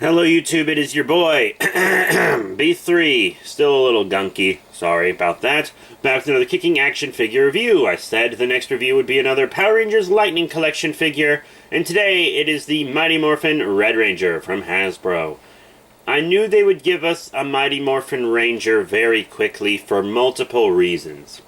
Hello YouTube, it is your boy, B3, still a little gunky, sorry about that. Back with another kicking action figure review. I said the next review would be another Power Rangers Lightning Collection figure, and today it is the Mighty Morphin Red Ranger from Hasbro. I knew they would give us a Mighty Morphin Ranger very quickly for multiple reasons.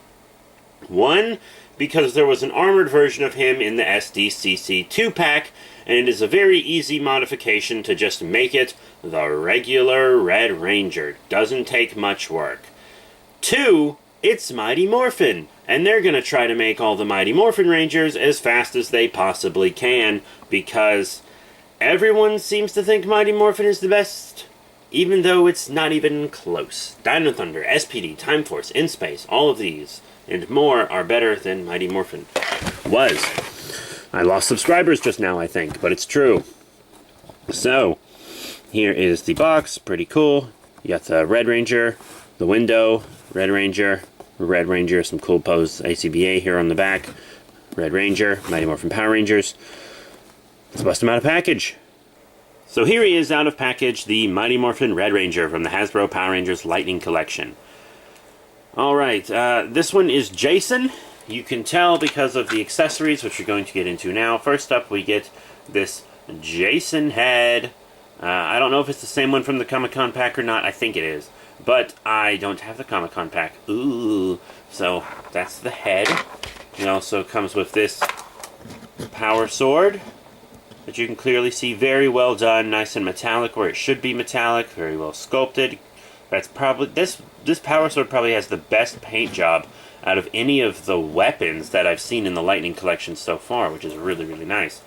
One, because there was an armored version of him in the SDCC 2-pack, and it is a very easy modification to just make it the regular Red Ranger. Doesn't take much work. Two, it's Mighty Morphin, and they're going to try to make all the Mighty Morphin Rangers as fast as they possibly can, because everyone seems to think Mighty Morphin is the best, even though it's not even close. Dino Thunder, SPD, Time Force, In Space, all of these and more are better than Mighty Morphin was. I lost subscribers just now, I think, but it's true. So, here is the box. Pretty cool. You got the Red Ranger, the window, Red Ranger, some cool pose ACBA here on the back. Red Ranger, Mighty Morphin Power Rangers. Let's bust him out of package. So here he is out of package, the Mighty Morphin Red Ranger from the Hasbro Power Rangers Lightning Collection. Alright, this one is Jason. You can tell because of the accessories, which we're going to get into now. First up, we get this Jason head. I don't know if it's the same one from the Comic-Con pack or not. I think it is. But I don't have the Comic-Con pack. Ooh. So, that's the head. It also comes with this power sword that you can clearly see. Very well done. Nice and metallic where it should be metallic. Very well sculpted. That's probably... This power sword probably has the best paint job out of any of the weapons that I've seen in the Lightning Collection so far, which is really, really nice.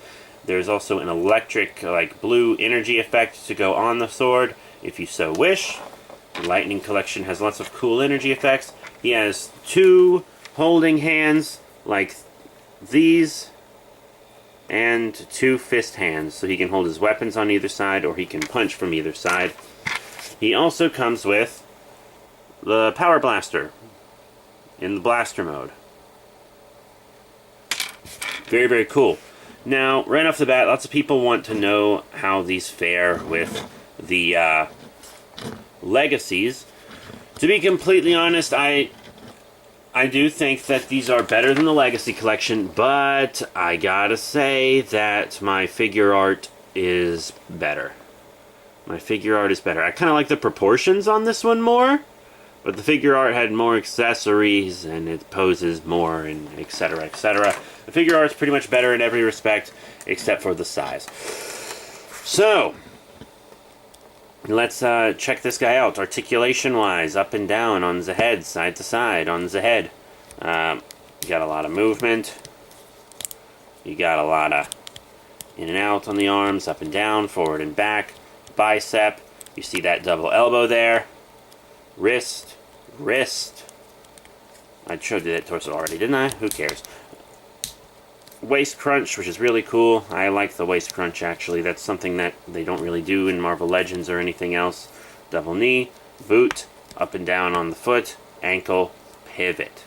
There's also an electric, blue energy effect to go on the sword, if you so wish. The Lightning Collection has lots of cool energy effects. He has two holding hands, like these, and two fist hands, so he can hold his weapons on either side, or he can punch from either side. He also comes with the Power Blaster in the blaster mode. Very, very cool. Now, right off the bat, lots of people want to know how these fare with the legacies. To be completely honest, I do think that these are better than the Legacy Collection, but I gotta say that my figure art is better. My figure art is better. I kind of like the proportions on this one more, but the figure art had more accessories, and it poses more, and etc., etc. The figure art's pretty much better in every respect, except for the size. So, let's check this guy out. Articulation-wise, up and down on the head, side to side on the head. You got a lot of movement. You got a lot of in and out on the arms, up and down, forward and back. Bicep. You see that double elbow there. Wrist. I showed you that torso already, didn't I? Who cares? Waist crunch, which is really cool. I like the waist crunch, actually. That's something that they don't really do in Marvel Legends or anything else. Double knee, boot, up and down on the foot, ankle, pivot.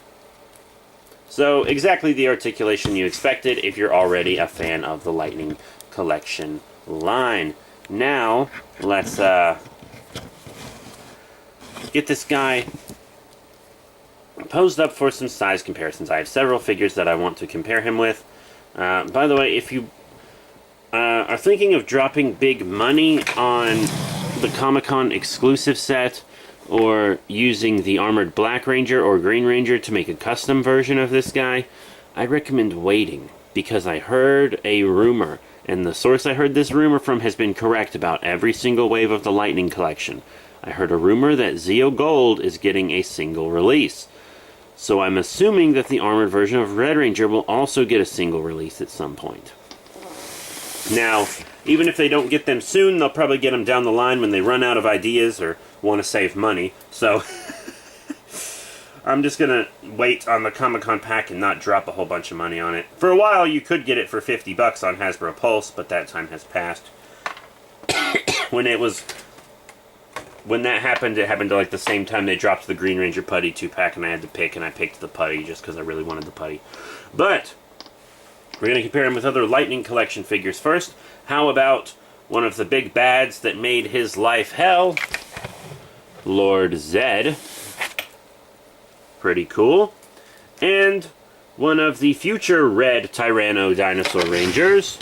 So, exactly the articulation you expected if you're already a fan of the Lightning Collection line. Now, let's get this guy posed up for some size comparisons. I have several figures that I want to compare him with. By the way, if you are thinking of dropping big money on the Comic-Con exclusive set, or using the Armored Black Ranger or Green Ranger to make a custom version of this guy, I recommend waiting, because I heard a rumor, and the source I heard this rumor from has been correct about every single wave of the Lightning Collection. I heard a rumor that Zeo Gold is getting a single release. So I'm assuming that the armored version of Red Ranger will also get a single release at some point. Now, even if they don't get them soon, they'll probably get them down the line when they run out of ideas or want to save money. So, I'm just going to wait on the Comic-Con pack and not drop a whole bunch of money on it. For a while, you could get it for $50 on Hasbro Pulse, but that time has passed. When that happened, it happened to the same time they dropped the Green Ranger Putty 2-pack, and I had to pick, and I picked the Putty just because I really wanted the Putty. But we're going to compare him with other Lightning Collection figures first. How about one of the big bads that made his life hell, Lord Zed. Pretty cool. And one of the future red Tyranno Dinosaur Rangers,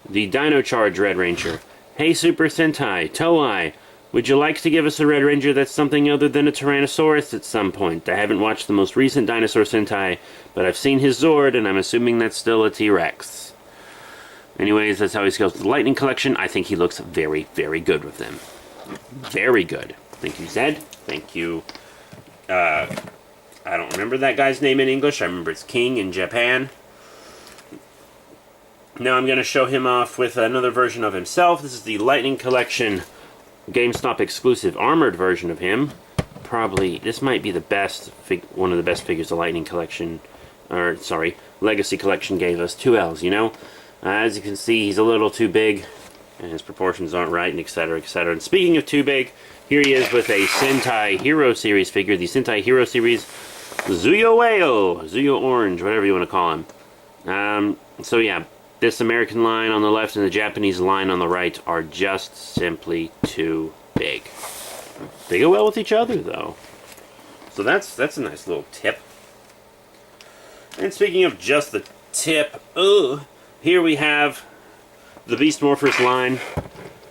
the Dino Charge Red Ranger. Hey Super Sentai, Toei, would you like to give us a Red Ranger that's something other than a Tyrannosaurus at some point? I haven't watched the most recent Dinosaur Sentai, but I've seen his Zord, and I'm assuming that's still a T-Rex. Anyways, that's how he scales with the Lightning Collection. I think he looks very, very good with them. Very good. Thank you, Zed. Thank you. I don't remember that guy's name in English. I remember it's King in Japan. Now I'm going to show him off with another version of himself. This is the Lightning Collection GameStop exclusive armored version of him. Probably, this might be the best, one of the best figures the Lightning Collection, or sorry, Legacy Collection gave us. 2 L's, you know? As you can see, he's a little too big, and his proportions aren't right, and etc., etc. And speaking of too big, here he is with a Sentai Hero Series figure, the Sentai Hero Series Zuyo Whale, Zuyo Orange, whatever you want to call him. So yeah, this American line on the left and the Japanese line on the right are just simply too big. They go well with each other, though. So that's a nice little tip. And speaking of just the tip, here we have the Beast Morphers line.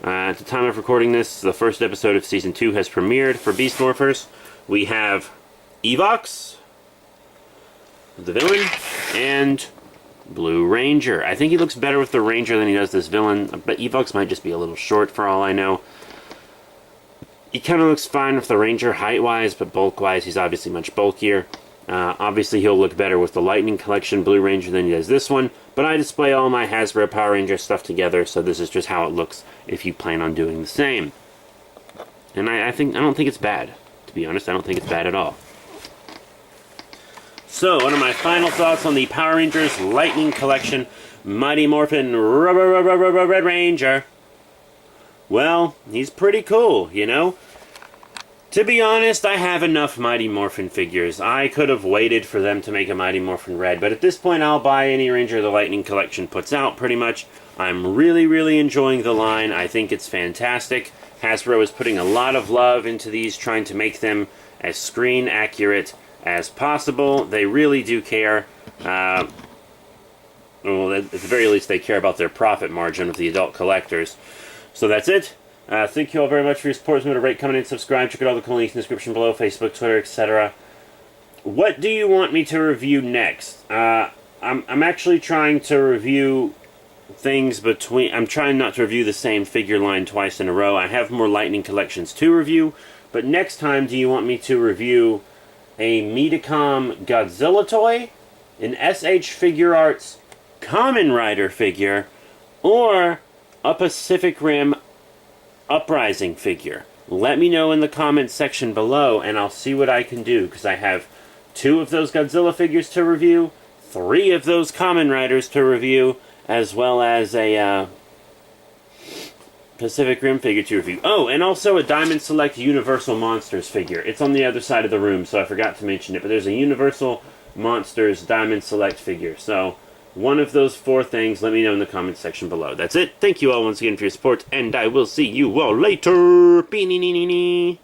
At the time of recording this, the first episode of Season 2 has premiered for Beast Morphers. We have Evox, the villain, and Blue Ranger. I think he looks better with the Ranger than he does this villain, but Evox might just be a little short for all I know. He kind of looks fine with the Ranger height-wise, but bulk-wise he's obviously much bulkier. Obviously he'll look better with the Lightning Collection Blue Ranger than he does this one, but I display all my Hasbro Power Ranger stuff together, so this is just how it looks if you plan on doing the same. And I don't think it's bad. To be honest, I don't think it's bad at all. So, one of my final thoughts on the Power Rangers Lightning Collection Mighty Morphin Red Ranger. Well, he's pretty cool, you know? To be honest, I have enough Mighty Morphin figures. I could have waited for them to make a Mighty Morphin Red, but at this point I'll buy any Ranger the Lightning Collection puts out, pretty much. I'm really, really enjoying the line. I think it's fantastic. Hasbro is putting a lot of love into these, trying to make them as screen accurate as possible. They really do care. Well, at the very least, they care about their profit margin with the adult collectors. So that's it. Thank you all very much for your support. Remember to rate, comment, and subscribe. Check out all the cool links in the description below, Facebook, Twitter, etc. What do you want me to review next? I'm actually trying to review things between... I'm trying not to review the same figure line twice in a row. I have more Lightning Collections to review, but next time do you want me to review a Medicom Godzilla toy, an SH Figure Arts Kamen Rider figure, or a Pacific Rim Uprising figure? Let me know in the comments section below, and I'll see what I can do, because I have 2 of those Godzilla figures to review, 3 of those Kamen Riders to review, as well as a Pacific Rim figure to review. Oh, and also a Diamond Select Universal Monsters figure. It's on the other side of the room, so I forgot to mention it, but there's a Universal Monsters Diamond Select figure. So, one of those 4 things, let me know in the comments section below. That's it. Thank you all once again for your support, and I will see you all later. Bee-nee-nee-nee-nee.